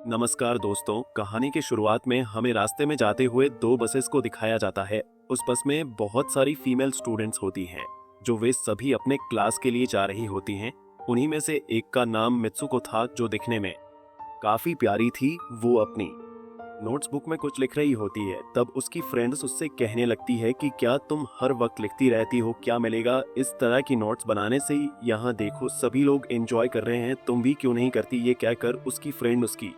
नमस्कार दोस्तों, कहानी की शुरुआत में हमें रास्ते में जाते हुए दो बसेस को दिखाया जाता है। उस बस में बहुत सारी फीमेल स्टूडेंट्स होती हैं, जो वे सभी अपने क्लास के लिए जा रही होती हैं। उन्हीं में से एक का नाम मित्सुको था, जो दिखने में काफी प्यारी थी। वो अपनी नोट्स बुक में कुछ लिख रही होती है। तब उसकी फ्रेंड्स उससे कहने लगती है कि क्या तुम हर वक्त लिखती रहती हो, क्या मिलेगा इस तरह की नोट्स बनाने से? यहाँ देखो, सभी लोग एंजॉय कर रहे हैं, तुम भी क्यों नहीं करती? ये कहकर उसकी फ्रेंड उसकी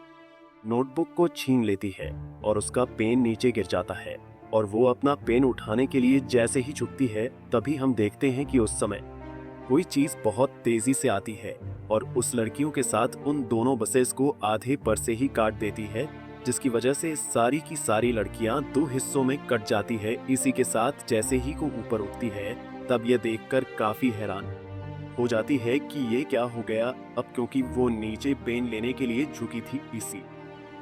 नोटबुक को छीन लेती है और उसका पेन नीचे गिर जाता है। और वो अपना पेन उठाने के लिए जैसे ही झुकती है, तभी हम देखते हैं कि उस समय कोई चीज बहुत तेजी से आती है और उस लड़कियों के साथ उन दोनों बसेस को आधे पर से ही काट देती है, जिसकी वजह से सारी की सारी लड़कियां दो हिस्सों में कट जाती है। इसी के साथ जैसे ही को ऊपर उठती है, तब यह देखकर काफी हैरान हो जाती है कि ये क्या हो गया अब, क्योंकि वो नीचे पेन लेने के लिए झुकी थी, इसी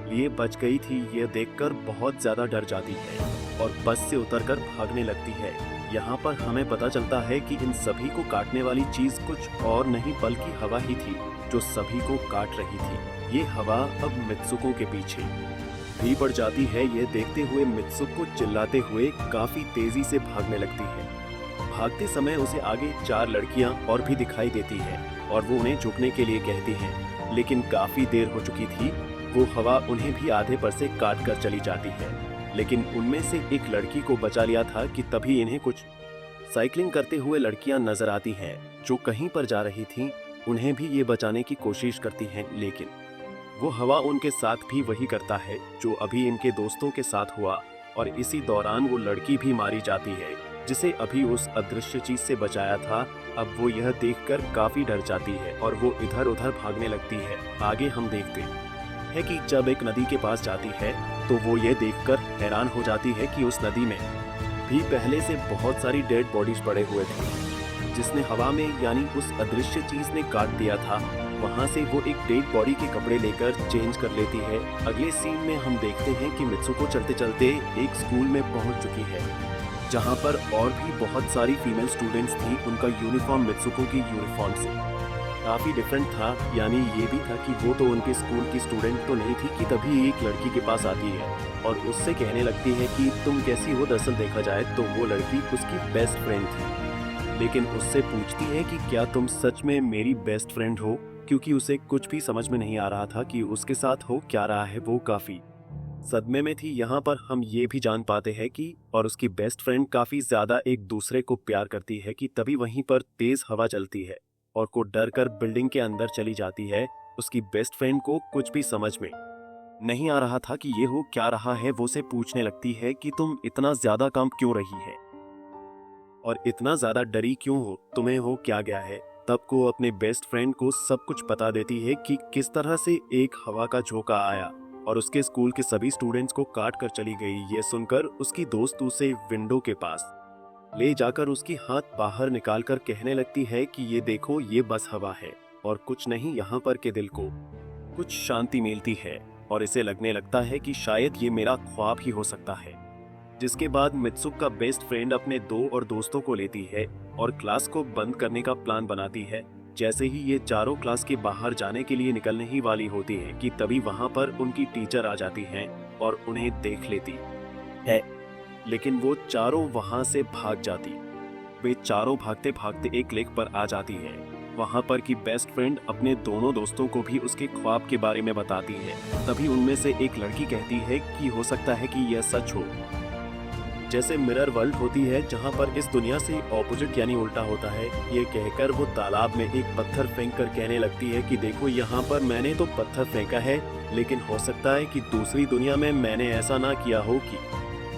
लिए बच गई थी। यह देखकर बहुत ज्यादा डर जाती है और बस से उतरकर भागने लगती है। यहाँ पर हमें पता चलता है कि इन सभी को काटने वाली चीज कुछ और नहीं बल्कि हवा ही थी, जो सभी को काट रही थी। ये हवा अब मित्सुको के पीछे भी पड़ जाती है। यह देखते हुए मित्सुको चिल्लाते हुए काफी तेजी से भागने लगती है। भागते समय उसे आगे चार लड़कियां और भी दिखाई देती है और वो उन्हें झुकने के लिए कहती हैं, लेकिन काफी देर हो चुकी थी। वो हवा उन्हें भी आधे पर से काट कर चली जाती है। लेकिन उनमें से एक लड़की को बचा लिया था कि तभी इन्हें कुछ साइकिलिंग करते हुए लड़कियां नजर आती हैं, जो कहीं पर जा रही थीं। उन्हें भी ये बचाने की कोशिश करती हैं, लेकिन वो हवा उनके साथ भी वही करता है जो अभी इनके दोस्तों के साथ हुआ। और इसी दौरान वो लड़की भी मारी जाती है, जिसे अभी उस अदृश्य चीज से बचाया था। अब वो यह देखकर काफी डर जाती है और वो इधर उधर भागने लगती है। आगे हम देखते हैं कि जब एक नदी के पास जाती है, तो वो ये देखकर हैरान हो जाती है कि उस नदी में भी पहले से बहुत सारी डेड बॉडीज पड़े हुए थे, जिसने हवा में यानी उस अदृश्य चीज ने काट दिया था। वहां से वो एक डेड बॉडी के कपड़े लेकर चेंज कर लेती है। अगले सीन में हम देखते हैं कि मित्सुको चलते चलते एक स्कूल में पहुंच चुकी है, जहां पर और भी बहुत सारी फीमेल स्टूडेंट्स थी। उनका यूनिफॉर्म मित्सुको की यूनिफॉर्म से काफी डिफरेंट था। यानी ये भी था कि वो तो उनके स्कूल की स्टूडेंट तो नहीं थी कि तभी एक लड़की के पास आती है और उससे कहने लगती है कि तुम कैसी हो। दरअसल देखा जाए तो वो लड़की उसकी बेस्ट फ्रेंड थी, लेकिन उससे पूछती है कि क्या तुम सच में मेरी बेस्ट फ्रेंड हो, क्योंकि उसे कुछ भी समझ में नहीं आ रहा था कि उसके साथ हो क्या रहा है। वो काफी सदमे में थी। यहाँ पर हम ये भी जान पाते हैं कि और उसकी बेस्ट फ्रेंड काफी ज्यादा एक दूसरे को प्यार करती है कि तभी वहीं पर तेज हवा चलती है और को डर कर बिल्डिंग के अंदर चली जाती है। उसकी बेस्ट फ्रेंड को कुछ भी समझ में नहीं आ रहा था कि ये हो क्या रहा है। वो से पूछने लगती है कि तुम इतना ज्यादा काम क्यों रही है और इतना ज्यादा डरी क्यों हो, तुम्हें हो क्या गया है। तब को अपने बेस्ट फ्रेंड को सब कुछ बता देती है कि किस तरह से एक हवा का झोंका आया और उसके स्कूल के सभी स्टूडेंट्स को काट कर चली गई। ये सुनकर उसकी दोस्त उसे विंडो के पास ले जाकर उसकी हाथ बाहर निकालकर कहने लगती है कि ये देखो, ये बस हवा है और कुछ नहीं। यहाँ पर के दिल को कुछ शांति मिलती है और इसे लगने लगता है कि शायद ये मेरा ख्वाब ही हो सकता है। जिसके बाद मित्सुक का बेस्ट फ्रेंड अपने दो और दोस्तों को लेती है और क्लास को बंद करने का प्लान बनाती है। जैसे ही ये चारों क्लास के बाहर जाने के लिए निकलने ही वाली होती है कि तभी वहां पर उनकी टीचर आ जाती हैं और उन्हें देख लेती है, लेकिन वो चारों वहां से भाग जाती। वे चारों भागते भागते एक लेक पर आ जाती है। वहां पर की बेस्ट फ्रेंड अपने दोनों दोस्तों को भी उसके ख्वाब के बारे में बताती है। तभी उनमें से एक लड़की कहती है कि हो सकता है कि यह सच हो। जैसे मिरर वर्ल्ड होती है, जहां पर इस दुनिया से ऑपोजिट यानी उल्टा होता है। ये कहकर वो तालाब में एक पत्थर फेंक कर कहने लगती है कि देखो, यहाँ पर मैंने तो पत्थर फेंका है, लेकिन हो सकता है कि दूसरी दुनिया में मैंने ऐसा ना किया हो। कि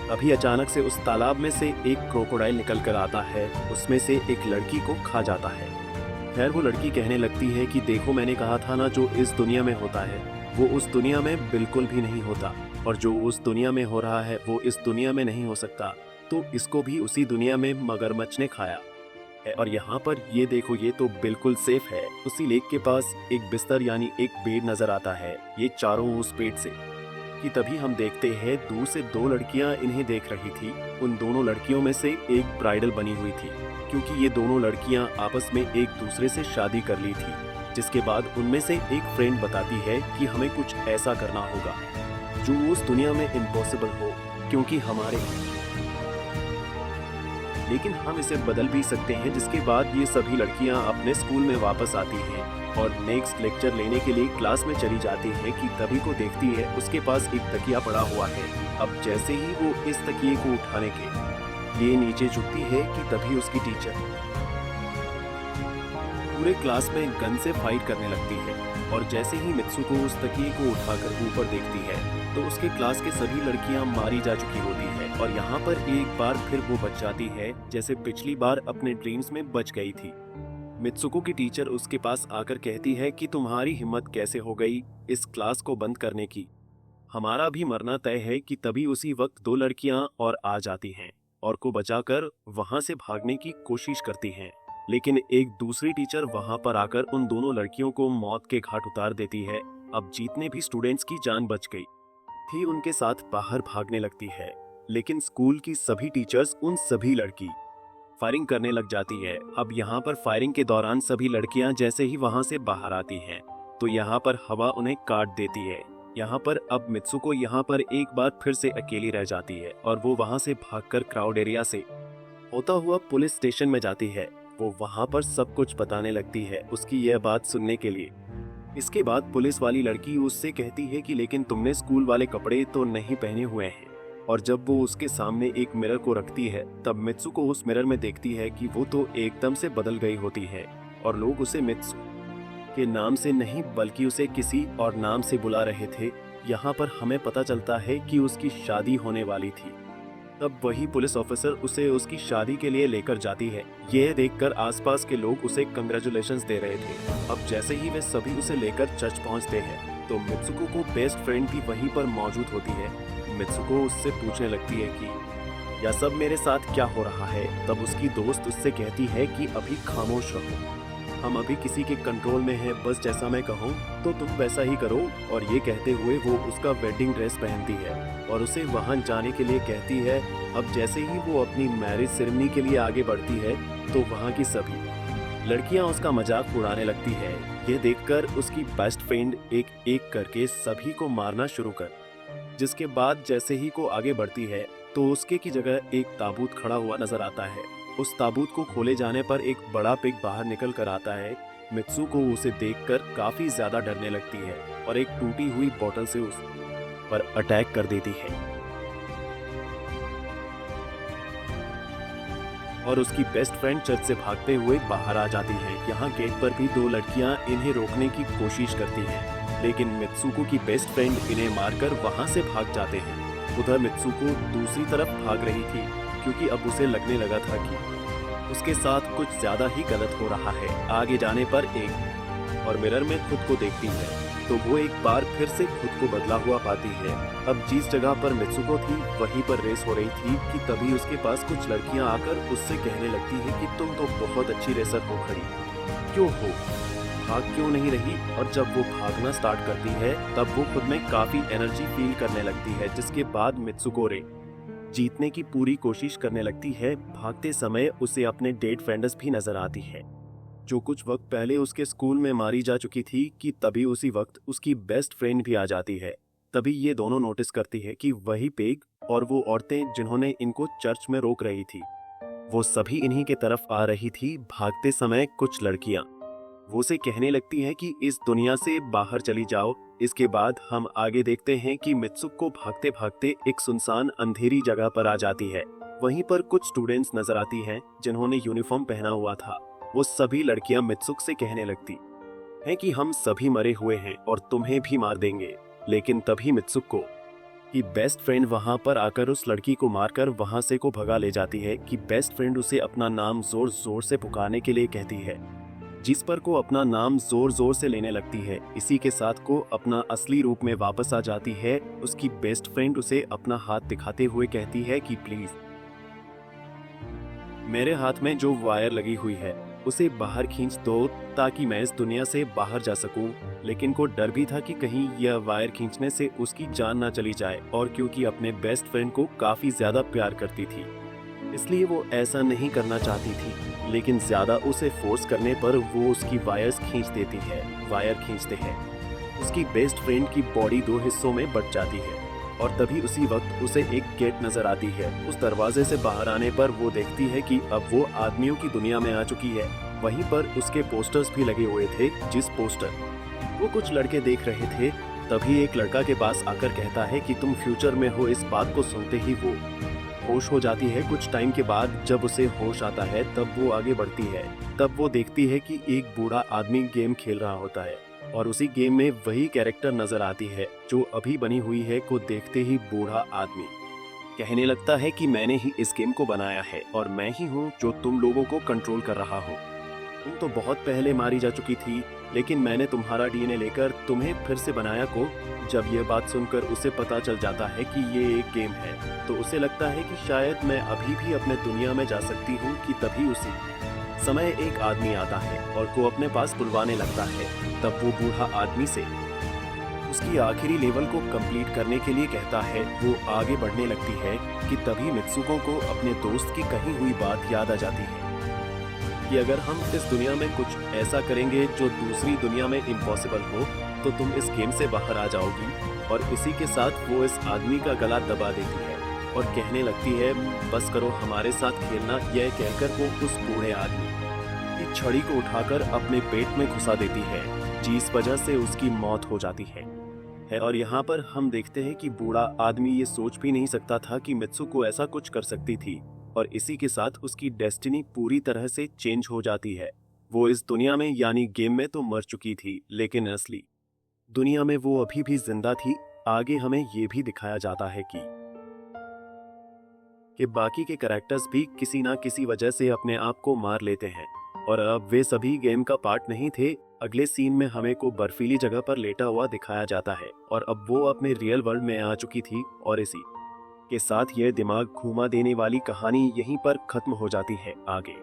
अभी अचानक से उस तालाब में से एक क्रोकोडाइल निकल कर आता है, उसमें से एक लड़की को खा जाता है। खैर वो लड़की कहने लगती है कि देखो, मैंने कहा था ना, जो इस दुनिया में होता है वो उस दुनिया में बिल्कुल भी नहीं होता, और जो उस दुनिया में हो रहा है वो इस दुनिया में नहीं हो सकता। तो इसको भी उसी दुनिया में मगरमच्छ ने खाया है। और यहाँ पर ये देखो, ये तो बिल्कुल सेफ है। उसी लेक के पास एक बिस्तर यानी एक बेड नजर आता है, ये चारों उस बेड से कि तभी हम देखते हैं दूर से दो लड़कियां इन्हें देख रही थी। उन दोनों लड़कियों में से एक ब्राइडल बनी हुई थी, क्योंकि ये दोनों लड़कियां आपस में एक दूसरे से शादी कर ली थी। जिसके बाद उनमें से एक फ्रेंड बताती है कि हमें कुछ ऐसा करना होगा जो उस दुनिया में इम्पॉसिबल हो, क्योंकि हमारे लेकिन हम इसे बदल भी सकते हैं। जिसके बाद ये सभी लड़कियां अपने स्कूल में वापस आती हैं और नेक्स्ट लेक्चर लेने के लिए क्लास में चली जाती है कि तभी को देखती है उसके पास एक तकिया पड़ा हुआ है। अब जैसे ही वो इस तकिए को उठाने के लिए नीचे झुकती है कि तभी उसकी टीचर पूरे क्लास में गन से फाइट करने लगती है और जैसे ही मित्सुको उस तकिए को उठाकर ऊपर देखती है तो उसके क्लास के सभी लड़कियां मारी जा चुकी होती है और यहाँ पर एक बार फिर वो बच जाती है जैसे पिछली बार अपने ड्रीम्स में बच गई थी। मित्सुको की टीचर उसके पास आकर कहती है कि तुम्हारी हिम्मत कैसे हो गई इस क्लास को बंद करने की, हमारा भी मरना तय है। कि तभी उसी वक्त दो लड़कियां और आ जाती हैं और को बचाकर वहां से भागने की कोशिश करती हैं, लेकिन एक दूसरी टीचर वहां पर आकर उन दोनों लड़कियों को मौत के घाट उतार देती है। अब जितने भी स्टूडेंट्स की जान बच गई थी उनके साथ बाहर भागने लगती है, लेकिन स्कूल की सभी टीचर्स उन सभी लड़की फायरिंग करने लग जाती है। अब यहाँ पर फायरिंग के दौरान सभी लड़कियां जैसे ही वहां से बाहर आती हैं तो यहाँ पर हवा उन्हें काट देती है। यहाँ पर अब मित्सुको यहाँ पर एक बार फिर से अकेली रह जाती है और वो वहां से भागकर क्राउड एरिया से होता हुआ पुलिस स्टेशन में जाती है। वो वहां पर सब कुछ बताने लगती है उसकी यह बात सुनने के लिए। इसके बाद पुलिस वाली लड़की उससे कहती है कि लेकिन तुमने स्कूल वाले कपड़े तो नहीं पहने हुए हैं। और जब वो उसके सामने एक मिरर को रखती है तब मित्सुको उस मिरर में देखती है कि वो तो एकदम से बदल गई होती है और लोग उसे मित्सु के नाम से नहीं बल्कि उसे किसी और नाम से बुला रहे थे। यहाँ पर हमें पता चलता है कि उसकी शादी होने वाली थी। तब वही पुलिस ऑफिसर उसे उसकी शादी के लिए लेकर जाती है। यह देखकर आसपास के लोग उसे कंग्रेचुलेशंस दे रहे थे। अब जैसे ही वे सभी उसे लेकर चर्च पहुंचते हैं तो मित्सुको को बेस्ट फ्रेंड भी वहीं पर मौजूद होती है। मित्सुको उससे पूछने लगती है कि यह सब मेरे साथ क्या हो रहा है। तब उसकी दोस्त उससे कहती है कि अभी खामोश रहो, हम अभी किसी के कंट्रोल में हैं, बस जैसा मैं कहूँ तो तुम वैसा ही करो। और ये कहते हुए वो उसका वेडिंग ड्रेस पहनती है और उसे वहां जाने के लिए कहती है। अब जैसे ही वो अपनी मैरिज सेरेमनी के लिए आगे बढ़ती है तो वहां की सभी लड़कियां उसका मजाक उड़ाने लगती है। ये देखकर उसकी बेस्ट फ्रेंड एक एक करके सभी को मारना शुरू कर, जिसके बाद जैसे ही को आगे बढ़ती है तो उसके की जगह एक ताबूत खड़ा हुआ नजर आता है। उस ताबूत को खोले जाने पर एक बड़ा पिग बाहर निकल कर आता है। मित्सुको उसे देखकर काफी ज्यादा डरने लगती है और एक टूटी हुई बोतल से उस पर अटैक कर देती है और उसकी बेस्ट फ्रेंड चर्च से भागते हुए बाहर आ जाती है। यहाँ गेट पर भी दो लड़कियां इन्हें रोकने की कोशिश करती हैं, लेकिन मित्सुको की बेस्ट फ्रेंड इन्हें मारकर वहां से भाग जाते हैं। उधर मित्सुको दूसरी तरफ भाग रही थी क्योंकि अब उसे लगने लगा था कि उसके साथ कुछ ज्यादा ही गलत हो रहा है। आगे जाने पर एक और मिरर में खुद को देखती है तो वो एक बार फिर से खुद को बदला हुआ पाती है। अब जिस जगह पर मित्सुको थी वहीं पर रेस हो रही थी कि तभी उसके पास कुछ लड़कियां आकर उससे कहने लगती है कि तुम तो बहुत अच्छी रेसर हो, खड़ी क्यों हो, भाग क्यों नहीं रही। और जब वो भागना स्टार्ट करती है तब वो खुद में काफी एनर्जी फील करने लगती है, जिसके बाद मित्सुको रे जीतने की पूरी कोशिश करने लगती है। भागते समय उसे अपने डेड फ्रेंड्स भी नजर आती है जो कुछ वक्त पहले उसके स्कूल में मारी जा चुकी थी। कि तभी उसी वक्त उसकी बेस्ट फ्रेंड भी आ जाती है। तभी ये दोनों नोटिस करती है कि वही पेग और वो औरतें जिन्होंने इनको चर्च में रोक रही थी वो सभी इन्हीं के तरफ आ रही थी। भागते समय कुछ लड़कियां वो से कहने लगती हैं कि इस दुनिया से बाहर चली जाओ। इसके बाद हम आगे देखते हैं कि मित्सुको भागते भागते एक सुनसान अंधेरी जगह पर आ जाती है। वहीं पर कुछ स्टूडेंट्स नजर आती हैं जिन्होंने यूनिफॉर्म पहना हुआ था। वो सभी लड़कियां मित्सुक से कहने लगती हैं कि हम सभी मरे हुए हैं और तुम्हें भी मार देंगे। लेकिन तभी मित्सुको की बेस्ट फ्रेंड वहां पर आकर उस लड़की को मारकर वहां से को भगा ले जाती है। कि बेस्ट फ्रेंड उसे अपना नाम जोर जोर से पुकारने के लिए कहती है, जिस पर को अपना नाम जोर जोर से लेने लगती है। इसी के साथ को अपना असली रूप में वापस आ जाती है। उसकी बेस्ट फ्रेंड उसे अपना हाथ दिखाते हुए कहती है कि प्लीज मेरे हाथ में जो वायर लगी हुई है उसे बाहर खींच दो ताकि मैं इस दुनिया से बाहर जा सकूं। लेकिन को डर भी था कि कहीं यह वायर खींचने से उसकी जान ना चली जाए, और क्योंकि अपने बेस्ट फ्रेंड को काफी ज्यादा प्यार करती थी इसलिए वो ऐसा नहीं करना चाहती थी। लेकिन ज्यादा उसे फोर्स करने पर वो उसकी वायर खींचते हैं। उसकी बेस्ट फ्रेंड की बॉडी दो हिस्सों में बट जाती है और तभी उसी वक्त उसे एक गेट नजर आती है। उस दरवाजे से बाहर आने पर वो देखती है कि अब वो आदमियों की दुनिया में आ चुकी है। वहीं पर उसके पोस्टर्स भी लगे हुए थे। जिस पोस्टर वो कुछ लड़के देख रहे थे, तभी एक लड़का के पास आकर कहता है कि तुम फ्यूचर में हो। इस बात को सुनते ही वो होश हो जाती है। कुछ टाइम के बाद जब उसे होश आता है तब वो आगे बढ़ती है। तब वो देखती है कि एक बूढ़ा आदमी गेम खेल रहा होता है और उसी गेम में वही कैरेक्टर नजर आती है जो अभी बनी हुई है। को देखते ही बूढ़ा आदमी कहने लगता है कि मैंने ही इस गेम को बनाया है और मैं ही हूँ जो तुम लोगों को कंट्रोल कर रहा हूँ। तुम तो बहुत पहले मारी जा चुकी थी, लेकिन मैंने तुम्हारा डीएनए लेकर तुम्हें फिर से बनाया। को जब यह बात सुनकर उसे पता चल जाता है कि ये एक गेम है, तो उसे लगता है कि शायद मैं अभी भी अपने दुनिया में जा सकती हूँ। कि तभी उसी समय एक आदमी आता है और को अपने पास बुलवाने लगता है। तब वो बूढ़ा आदमी से उसकी आखिरी लेवल को कंप्लीट करने के लिए कहता है। वो आगे बढ़ने लगती है कि तभी मित्सुको को अपने दोस्त की कही हुई बात याद आ जाती है कि अगर हम इस दुनिया में कुछ ऐसा करेंगे जो दूसरी दुनिया में इम्पॉसिबल हो, तो तुम इस गेम से बाहर आ जाओगी। और इसी के साथ वो इस आदमी का गला दबा देती है और कहने लगती है बस करो हमारे साथ खेलना। यह कहकर वो उस बूढ़े आदमी की छड़ी को उठाकर अपने पेट में घुसा देती है, जिस वजह से उसकी मौत हो जाती है। और यहाँ पर हम देखते हैं कि बूढ़ा आदमी ये सोच भी नहीं सकता था कि मित्सुको ऐसा कुछ कर सकती थी और इसी के साथ उसकी डेस्टिनी पूरी तरह से चेंज हो जाती है। वो इस दुनिया में यानी गेम में तो मर चुकी थी, लेकिन असली दुनिया में वो अभी भी जिंदा थी। आगे हमें ये भी दिखाया जाता है कि बाकी के कैरेक्टर्स भी किसी ना किसी वजह से अपने आप को मार लेते हैं और अब वे सभी गेम का पार्ट नहीं थे। अगले सीन में हमें को बर्फीली जगह पर लेटा हुआ दिखाया जाता है और अब वो अपने रियल वर्ल्ड में आ चुकी थी और इसी के साथ यह दिमाग घुमा देने वाली कहानी यहीं पर खत्म हो जाती है। आगे